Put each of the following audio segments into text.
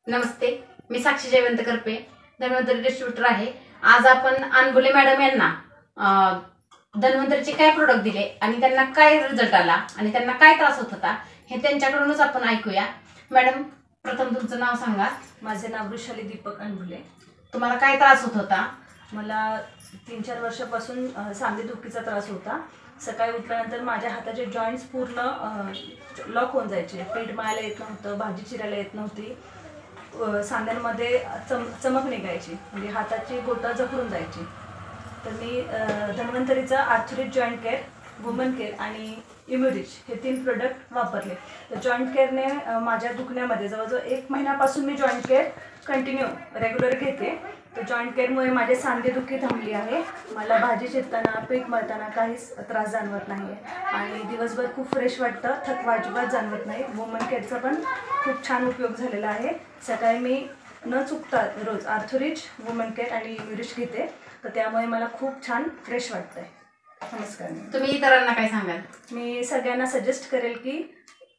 नमस्ते, मी साक्षी Jaywant Karpe, Dhanvantari distributor आहे। आज आपण अनबुले मॅडम यांना धन्वंतरीचे काय प्रोडक्ट दिले आणि त्यांना काय रिझल्ट आला आणि त्यांना काय त्रास होत होता हे त्यांच्याकडूनच आपण ऐकूया। मॅडम, प्रथम तुमचं नाव सांगा। माझे नाव वृषाली दीपक अनबुले। तुम्हाला काय त्रास होत होता? मला 3-4 वर्षापासून सांधेदुखीचा त्रास होता। सकाळी उठल्यानंतर माझ्या हाताचे जॉईंट्स पूर्ण लॉक होऊन जायचे, पीठ मळायला येत नव्हतं, भाजी चिरायला येत नव्हती, सांध्यांमध्ये चमक निघायची, म्हणजे हाताची बोटं जखडून जायची। तर मी धन्वंतरीचा आर्थोरिक जॉईंट केअर, वुमन केअर आणि इम्युरिच हे 3 प्रोडक्ट वापरले। तर जॉईंट केअरने माझ्या दुखण्यामध्ये जवळजवळ 1 महिन्यापासून मी जॉईंट केअर कंटिन्यू रेग्युलर घेते। तर जॉईंट केअरमुळे माझे सांधेदुखी थांबली आहे, मला भाजी चिरताना, पीठ मळताना काहीच त्रास जाणवत नाही आहे आणि दिवसभर खूप फ्रेश वाटतं, थकवा अजिबात जाणवत नाही। वुमन केअरचा पण खूप छान उपयोग झालेला आहे। सकाळी मी न चुकता रोज आर्थोरिच, वुमन केअर आणि इम्युरिच घेते, तर त्यामुळे मला खूप छान फ्रेश वाटतंय। नमस्कार। तुम्ही इतरांना काय सांगाल? मी सगळ्यांना सजेस्ट करेल की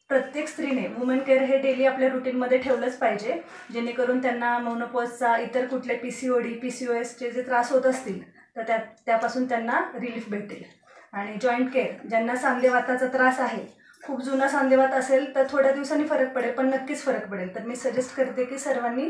प्रत्येक स्त्रीने वुमन केअर हे डेली आपल्या रुटीनमध्ये ठेवलंच पाहिजे, जेणेकरून त्यांना मेनोपॉजचा, इतर कुठले PCOD, PCOSचे जे त्रास होत असतील तर त्यापासून त्यांना रिलीफ भेटेल। आणि जॉईंट केअर, ज्यांना सांधेवाताचा त्रास आहे, खूप जुना सांधेवात असेल तर थोड्या दिवसांनी फरक पडेल, पण नक्कीच फरक पडेल। तर मी सजेस्ट करते की सर्वांनी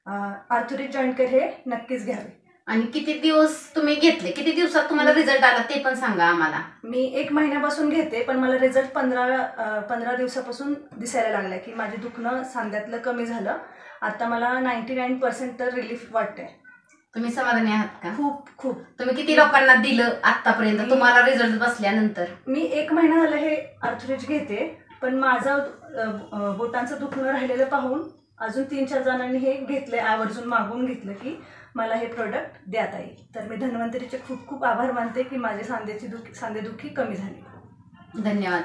आर्थोरिक जॉईंट केअर हे नक्कीच घ्यावे। आणि किती दिवस तुम्ही घेतले, किती दिवसात तुम्हाला रिझल्ट आला ते पण सांगा आम्हाला। मी 1 महिन्यापासून घेते, पण मला रिझल्ट 15 दिवसापासून दिसायला लागला की माझे दुखणं सांध्यातलं कमी झालं। आता मला 99% तर रिलीफ वाटते। तुम्ही समाधानी आहात का? खूप खूप। तुम्ही किती लोकांना दिलं आतापर्यंत तुम्हाला रिझल्ट बसल्यानंतर? मी 1 महिना झाला हे आर्थोरिच घेते, पण माझं बोटांचं दुखणं राहिलेलं पाहून अजून 3-4 जणांनी हे घेतले, आवर्जून मागून घेतलं की मला हे प्रोडक्ट द्यात येईल। तर मी धन्वंतरीचे खूप खूप आभार मानते की माझी सांधेदुखी कमी झाली। धन्यवाद।